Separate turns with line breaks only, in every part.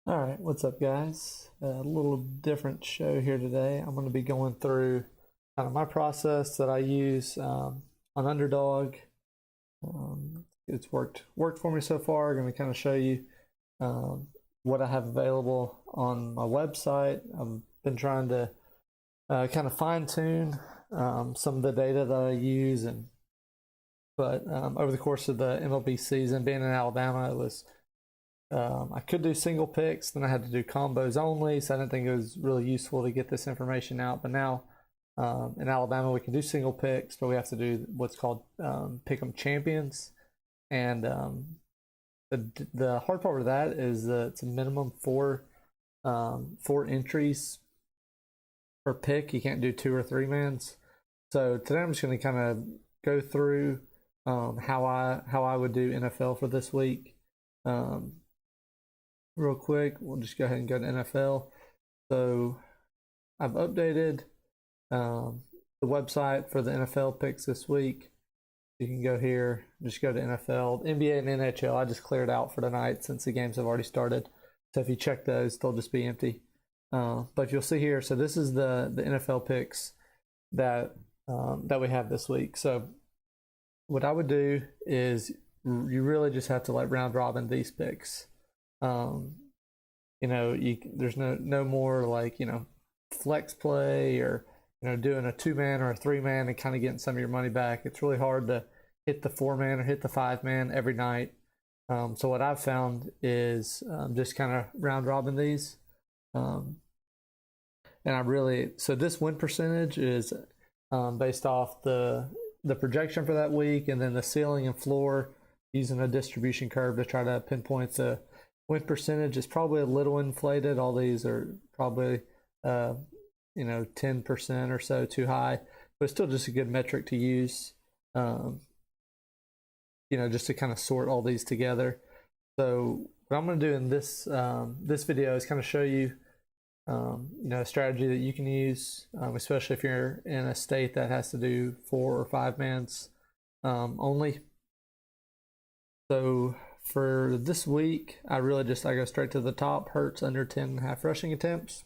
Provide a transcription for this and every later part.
All right, what's up, guys? A little different show here today. I'm going to be going through kind of my process that I use on Underdog. It's worked for me so far. I'm going to kind of show you what I have available on my website. I've been trying to kind of fine tune some of the data that I use, but over the course of the MLB season, being in Alabama, it was I could do single picks, then I had to do combos only, so I didn't think it was really useful to get this information out. But now in Alabama, we can do single picks, but we have to do what's called pick 'em champions. And the hard part of that is that it's a minimum four entries per pick. You can't do 2 or 3 mans. So today I'm just going to kind of go through how I would do NFL for this week. Real quick, we'll just go ahead and go to NFL. So I've updated the website for the NFL picks this week. You can go here, just go to NFL, NBA, and NHL. I just cleared out for tonight since the games have already started. So if you check those, they'll just be empty. But you'll see here. So this is the NFL picks that we have this week. So what I would do is you really just have to round robin these picks. There's no more flex play or doing a 2-man or a 3-man and kind of getting some of your money back. It's really hard to hit the 4-man or hit the 5-man every night. So what I've found is just kind of round robin these. And so this win percentage is based off the projection for that week, and then the ceiling and floor using a distribution curve to try to pinpoint the win percentage. Is probably a little inflated. All these are probably 10% or so too high, but it's still just a good metric to use. Just to kind of sort all these together. So what I'm going to do in this video is kind of show you a strategy that you can use, especially if you're in a state that has to do 4 or 5 mans only. So for this week, I go straight to the top. Hurts under 10.5 rushing attempts.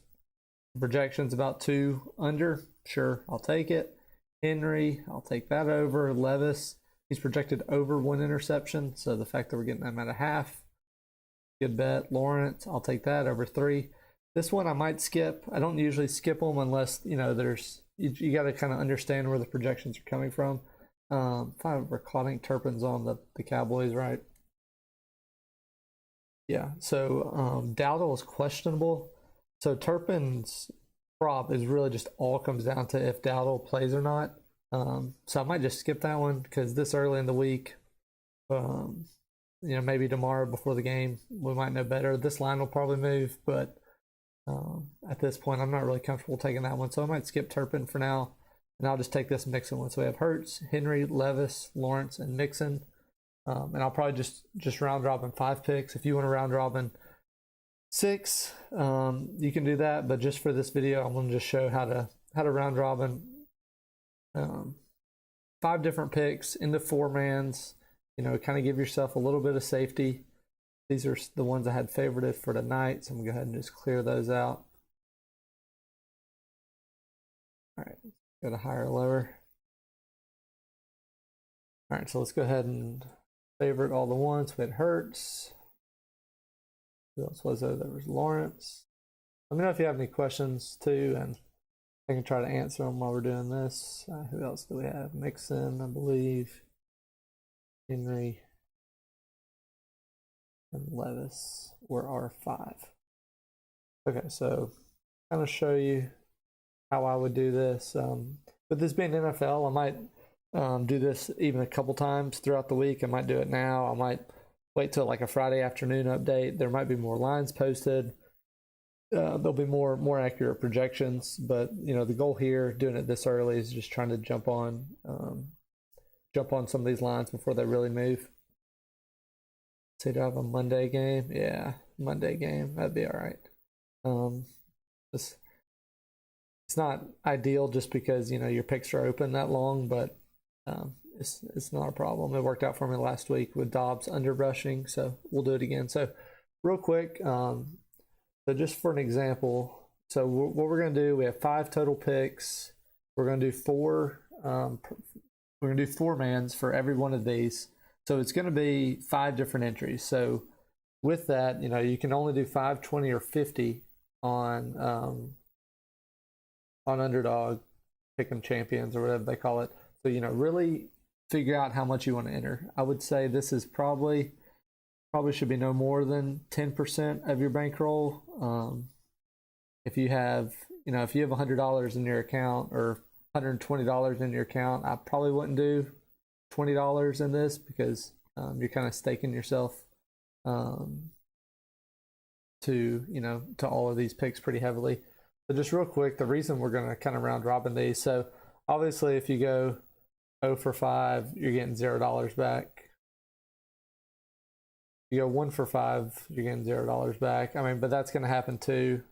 Projections about 2 under. Sure, I'll take it. Henry, I'll take that over. Levis, he's projected over 1 interception. So the fact that we're getting them at a half, good bet. Lawrence, I'll take that over 3. This one I might skip. I don't usually skip them unless there's you got to kind of understand where the projections are coming from. If I'm recording, Turpin's on the Cowboys, right? Yeah. So Dowdle is questionable. So Turpin's prop is really just all comes down to if Dowdle plays or not. So I might just skip that one because this early in the week, maybe tomorrow before the game, we might know better. This line will probably move, but at this point, I'm not really comfortable taking that one. So I might skip Turpin for now, and I'll just take this Mixon one. So we have Hurts, Henry, Levis, Lawrence, and Mixon. And I'll probably just round robin 5 picks. If you want to round robin 6, you can do that. But just for this video, I'm going to just show how to round robin 5 different picks into 4 mans. Kind of give yourself a little bit of safety. These are the ones I had favorited for tonight, so I'm going to go ahead and just clear those out. All right, go to higher or lower. All right, so let's go ahead and favorite all the ones. We had Hurts. Who else was there? There was Lawrence. Let me know if you have any questions too, and I can try to answer them while we're doing this. Who else do we have? Mixon, I believe. Henry. And Levis were our 5. Okay, so kind of show you how I would do this. With this being NFL, I might do this even a couple times throughout the week. I might do it now. I might wait till a Friday afternoon update. There might be more lines posted. There'll be more accurate projections, but the goal here, doing it this early, is just trying to jump on some of these lines before they really move. Say, do I have a Monday game? Yeah, Monday game. That'd be all right. It's not ideal just because your picks are open that long, but it's not a problem. It worked out for me last week with Dobbs under rushing, so we'll do it again. So real quick, So just for an example, so what we're going to do, we have 5 total picks. We're going to do 4. We're going to do 4 mans for every one of these. So it's going to be 5 different entries. So with that, you can only do 5, 20, or 50 on Underdog, picking champions or whatever they call it. So really figure out how much you want to enter. I would say this is probably should be no more than 10% of your bankroll. If you have $100 in your account or $120 in your account, I probably wouldn't do $20 in this because you're kind of staking yourself to all of these picks pretty heavily. So just real quick, the reason we're going to kind of round robin these. So obviously if you go 0 for 5, you're getting $0 back. You go 1 for 5, you're getting $0 back. I mean, but that's going to happen too,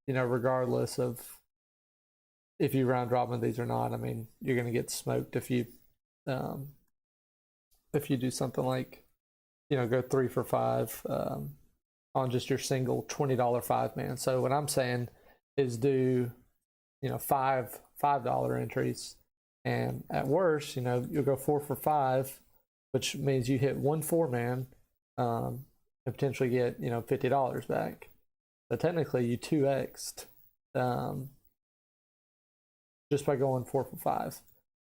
regardless of if you round robin these or not. I mean, you're going to get smoked if you do something like, go 3 for 5 on just your single $20 5-man. So what I'm saying is do, $5 entries, and at worst, you'll go 4 for 5, which means you hit 1 4-man. And potentially get $50 back. So technically you 2x'd just by going 4 for 5.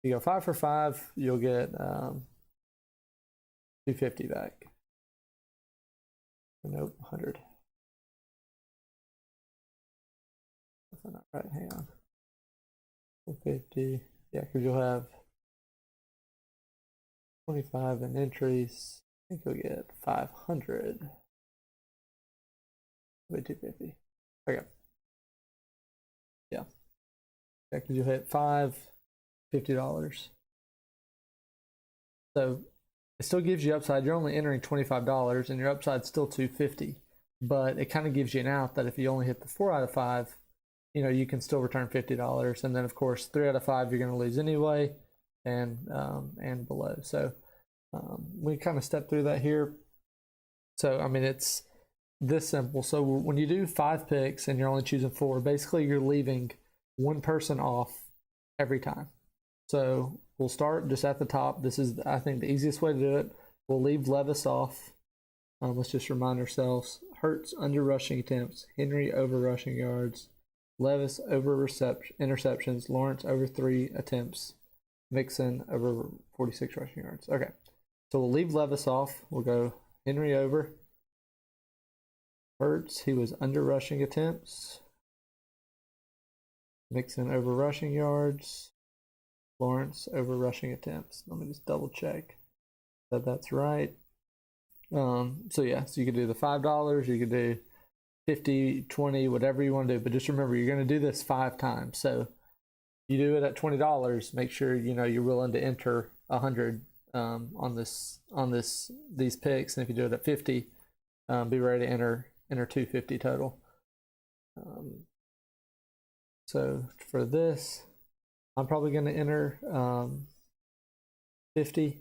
You go 5 for 5, you'll get $250 back. Nope, 100. That's not right. Hang on. 450. Yeah, because you'll have 25 in entries. I think you'll get 500. Wait, 250. Okay. Yeah. Yeah, because you'll hit $50. So it still gives you upside. You're only entering $25 and your upside's still $250. But it kind of gives you an out that if you only hit the 4 out of 5, you can still return $50. And then of course 3 out of 5 you're going to lose anyway, and below. So we kind of step through that here. So I mean, it's this simple. So when you do 5 picks and you're only choosing 4, basically you're leaving one person off every time. So we'll start just at the top. This is, I think, the easiest way to do it. We'll leave Levis off. Let's just remind ourselves: Hurts under rushing attempts, Henry over rushing yards, Levis over interceptions, Lawrence over 3 attempts, Mixon over 46 rushing yards. Okay. So we'll leave Levis off. We'll go Henry over. Hurts, he was under rushing attempts. Mixon over rushing yards. Lawrence over rushing attempts. Let me just double check that that's right. So yeah, so you could do the $5, you could do 50, 20, whatever you want to do. But just remember, you're going to do this 5 times. So you do it at $20, make sure you're willing to enter 100 on these picks, and if you do it at 50, be ready to enter 250 total. So for this, I'm probably going to enter 50,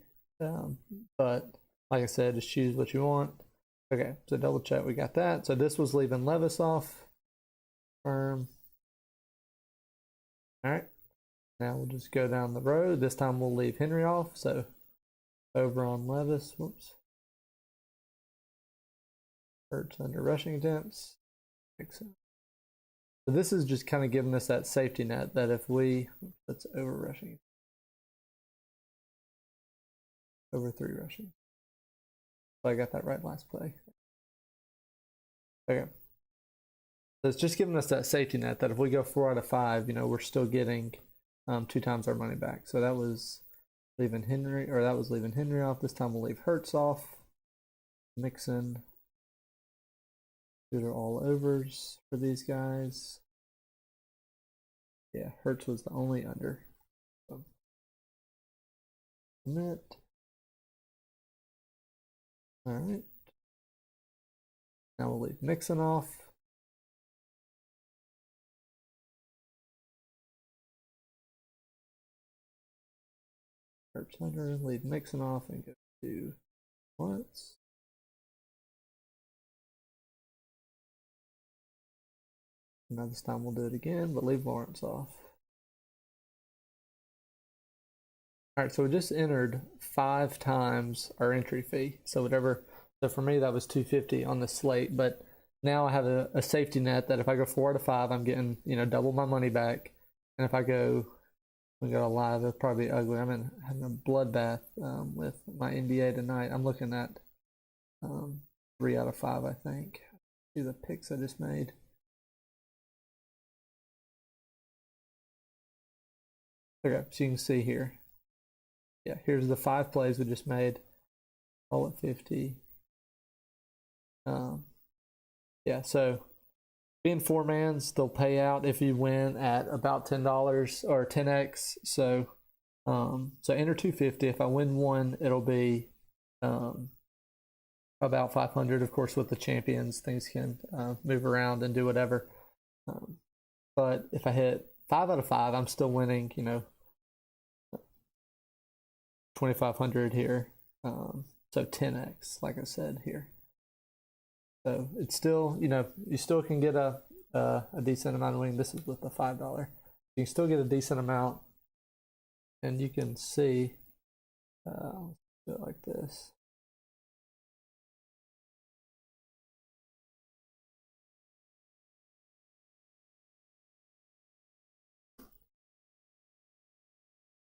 but like I said, just choose what you want. Okay, so double check, we got that. So this was leaving Levis off. Firm. All right, now we'll just go down the road. This time we'll leave Henry off. So over on Levis, whoops. Hurts under rushing attempts. Excellent. So this is just kind of giving us that safety net that if that's over rushing. Over 3 rushing. So I got that right last play. Okay. So it's just giving us that safety net that if we go 4 out of 5, we're still getting 2 times our money back. So that was leaving Henry, or that was leaving Henry off. This time we'll leave Hurts off. Mixon. These are all overs for these guys. Yeah, Hurts was the only under. So, submit. All right. Now we'll leave Mixon off. Hurts under, leave Mixon off, and go to once. Now this time we'll do it again, but leave warrants off. All right, so we just entered 5 times our entry fee. So whatever, so for me that was $250 on the slate, but now I have a safety net that if I go 4 out of 5, I'm getting, you know, double my money back. And if I go, we go live, it'll probably be ugly. I'm having a bloodbath with my NBA tonight. I'm looking at 3 out of 5, I think. See the picks I just made. Okay, so you can see here. Yeah, here's the 5 plays we just made. All at 50. Yeah, so being 4-mans, they'll pay out if you win at about $10 or 10x. So so enter 250. If I win 1, it'll be about 500. Of course, with the champions, things can move around and do whatever. But if I hit 5 out of 5, I'm still winning, you know, 2,500 here. So 10x, like I said here. So it's still, you know, you still can get a decent amount of winning. This is with the $5. You can still get a decent amount, and you can see. Let's do it like this.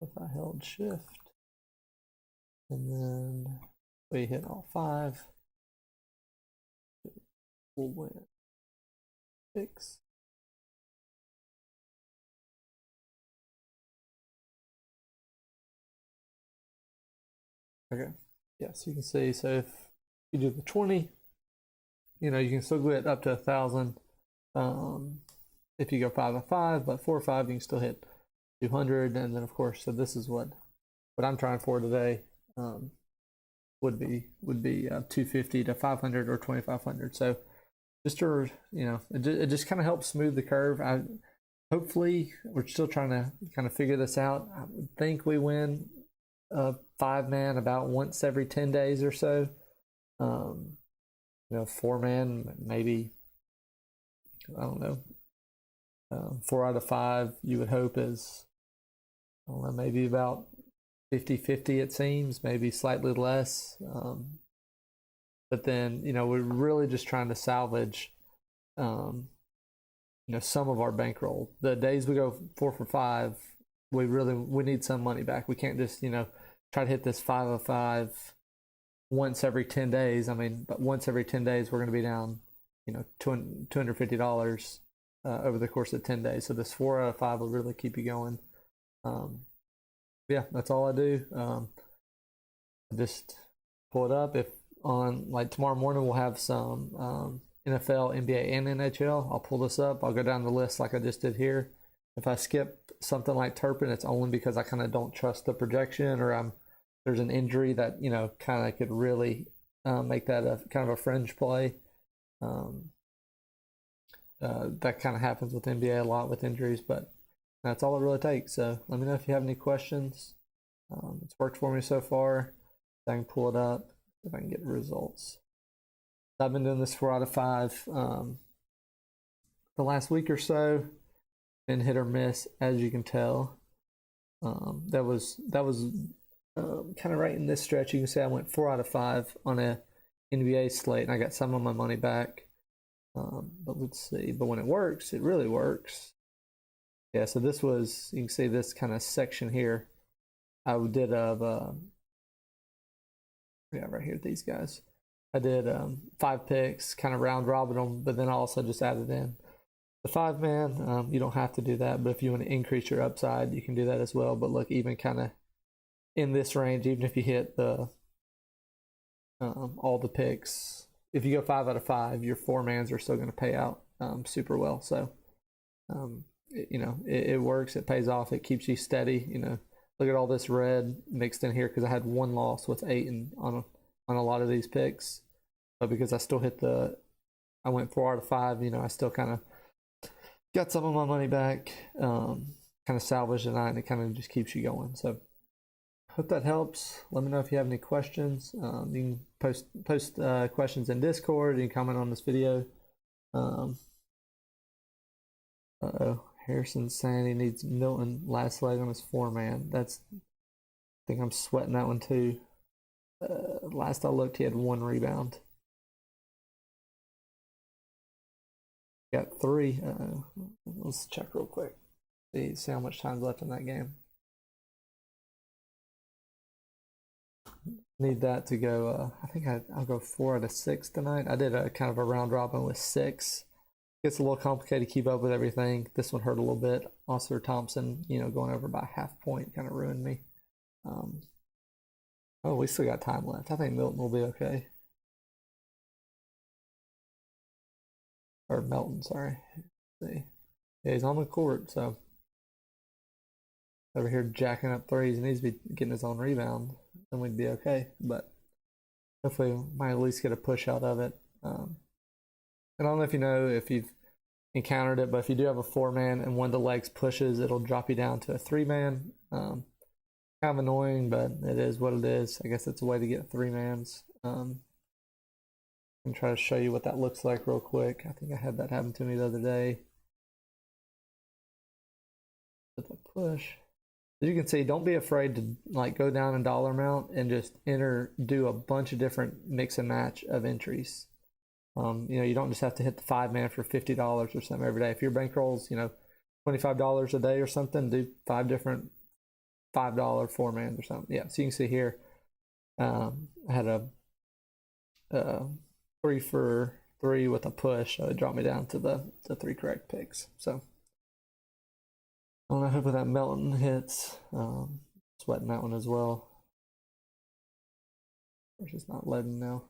If I held shift, and then we hit all 5. We'll win 6. Okay, yeah, so you can see, so if you do the 20, you know, you can still get up to 1,000 if you go 5 out of 5, but 4 or 5, you can still hit 200. And then, of course, so this is what I'm trying for today. Would be 250 to 500 or 2,500. So just to, you know, it just kind of helps smooth the curve. Hopefully we're still trying to kind of figure this out. I would think we win a 5-man about once every 10 days or so. You know, 4-man maybe, I don't know, 4 out of 5 you would hope is, I don't know, maybe about 50-50 it seems, maybe slightly less. But then, you know, we're really just trying to salvage, you know, some of our bankroll. The days we go 4 for 5, we need some money back. We can't just, you know, try to hit this 5 of 5 once every 10 days. I mean, but once every 10 days, we're going to be down, you know, $250 over the course of 10 days. So this 4 out of 5 will really keep you going. Yeah, that's all I do. I just pull it up. If on, like, tomorrow morning, we'll have some NFL, NBA, and NHL. I'll pull this up. I'll go down the list like I just did here. If I skip something like Turpin, it's only because I kind of don't trust the projection, or there's an injury that, you know, kind of could really make that a kind of a fringe play. That kind of happens with NBA a lot with injuries, but that's all it really takes. So let me know if you have any questions. It's worked for me so far. I can pull it up if I can get results. I've been doing this 4 out of 5 the last week or so, and hit or miss, as you can tell. That was kind of right in this stretch. You can see I went 4 out of 5 on a NBA slate, and I got some of my money back. But let's see. But when it works, it really works. Yeah, so this was, you can see this kind of section here I did of, yeah, right here, these guys. I did 5 picks, kind of round robin them, but then I also just added in the 5-man. You don't have to do that, but if you want to increase your upside, you can do that as well. But look, even kind of in this range, even if you hit the all the picks, if you go 5 out of 5, your 4-mans are still going to pay out super well. So, you know, it works. It pays off. It keeps you steady. You know, look at all this red mixed in here because I had 1 loss with 8 on a lot of these picks. But because I still hit I went 4 out of 5, you know, I still kind of got some of my money back, kind of salvaged the night, and it kind of just keeps you going. So hope that helps. Let me know if you have any questions. You can post questions in Discord. You can comment on this video. Uh-oh. Harrison's saying he needs Milton last leg on his 4-man. I think I'm sweating that one too. Last I looked, he had 1 rebound. Got 3. Let's check real quick. See how much time's left in that game. Need that to go. I think I'll go 4 out of 6 tonight. I did a kind of a round robin with 6. Gets a little complicated to keep up with everything. This one hurt a little bit. Oscar Thompson, going over by half point kind of ruined me. Oh, we still got time left. I think Milton will be okay. Or Melton, sorry. Let's see. Yeah, he's on the court, so over here jacking up threes. He needs to be getting his own rebound. Then we'd be okay. But hopefully we might at least get a push out of it. I don't know if you've encountered it, but if you do have a 4-man and one of the legs pushes, it'll drop you down to a 3-man. Kind of annoying, but it is what it is. I guess it's a way to get 3-mans. And try to show you what that looks like real quick. I think I had that happen to me the other day. With a push. As you can see, don't be afraid to go down in dollar amount and just do a bunch of different mix and match of entries. You don't just have to hit the 5-man for $50 or something every day. If your bankroll's, $25 a day or something, do 5 different $5 4-mans or something. Yeah, so you can see here, I had a 3 for 3 with a push, so it dropped me down to the 3 correct picks. So I don't know, hopefully that Melton hits. Sweating that one as well. It's just not letting now.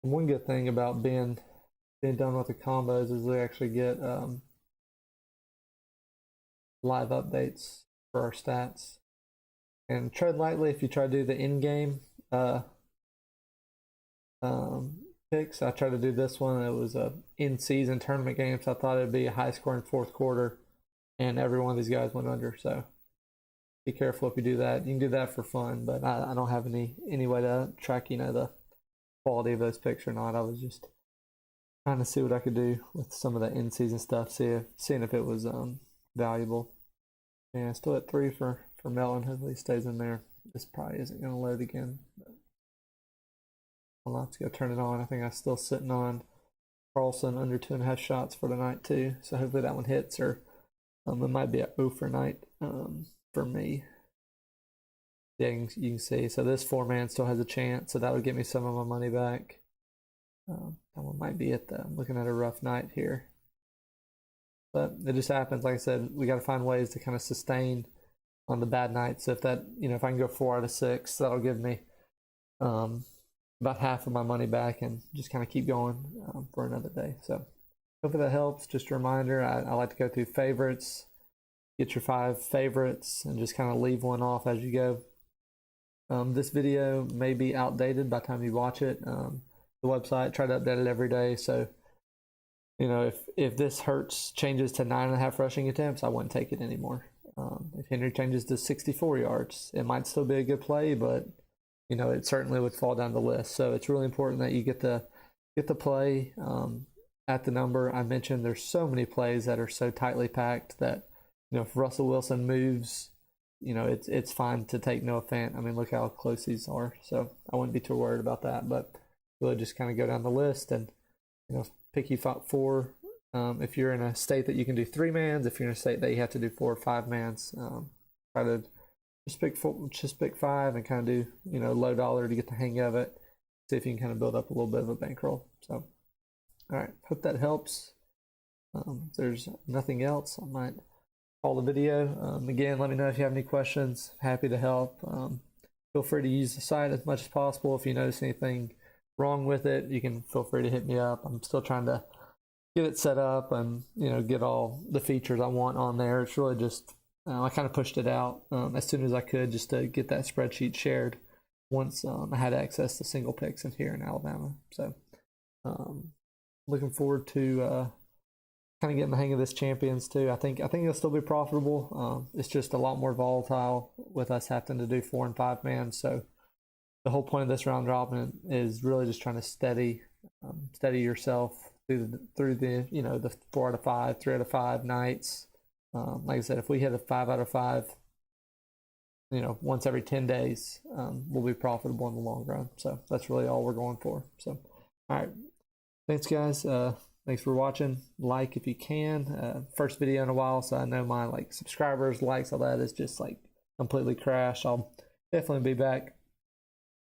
One good thing about being done with the combos is we actually get live updates for our stats. And tread lightly if you try to do the in-game picks. I tried to do this one. It was a in-season tournament game, so I thought it'd be a high-scoring 4th quarter, and every one of these guys went under. So be careful if you do that. You can do that for fun, but I don't have any way to track the quality of those picks or not. I was just trying to see what I could do with some of the in-season stuff, seeing if it was valuable. Yeah, still at 3 for Melton. Hopefully he stays in there. This probably isn't going to load again. But I'll have to go turn it on. I think I'm still sitting on Carlson under 2.5 shots for tonight too. So hopefully that one hits, or it might be a 0 for night for me. Yeah, you can see. So this 4-man still has a chance, so that would get me some of my money back. That one might be it though. I'm looking at a rough night here. But it just happens. Like I said, we got to find ways to kind of sustain on the bad nights. So if if I can go 4 out of 6, that'll give me about half of my money back and just kind of keep going for another day. So hopefully that helps. Just a reminder, I like to go through favorites, get your 5 favorites, and just kind of leave one off as you go. This video may be outdated by the time you watch it. The website, try to update it every day. So, if this Hurts changes to 9.5 rushing attempts, I wouldn't take it anymore. If Henry changes to 64 yards, it might still be a good play, but it certainly would fall down the list. So it's really important that you get the play at the number. I mentioned there's so many plays that are so tightly packed that if Russell Wilson moves, it's fine to take Noah Fant. I mean, look how close these are. So I wouldn't be too worried about that. But really just kind of go down the list and pick you 4. If you're in a state that you can do 3-mans, if you're in a state that you have to do 4 or 5-mans, try to just pick 5 and kind of do low dollar to get the hang of it. See if you can kind of build up a little bit of a bankroll. So, all right, hope that helps. If there's nothing else, I might call the video. Again, let me know if you have any questions. Happy to help. Feel free to use the site as much as possible. If you notice anything wrong with it, you can feel free to hit me up. I'm still trying to get it set up and get all the features I want on there. It's really just I kind of pushed it out as soon as I could just to get that spreadsheet shared once I had access to single picks in here in Alabama. So looking forward to kind of getting the hang of this Champions too. I think it'll still be profitable. It's just a lot more volatile with us having to do 4 and 5 man. So the whole point of this round robin is really just trying to steady yourself through the the 4 out of 5, 3 out of 5 nights. Like I said, if we hit a 5 out of 5, once every 10 days, we'll be profitable in the long run. So that's really all we're going for. So, all right. Thanks, guys. Thanks for watching. Like if you can. First video in a while, so I know my subscribers, likes, all that is just completely crashed. I'll definitely be back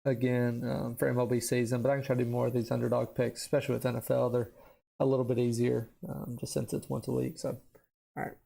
again for MLB season, but I can try to do more of these underdog picks, especially with NFL. They're a little bit easier just since it's once a week. So, all right.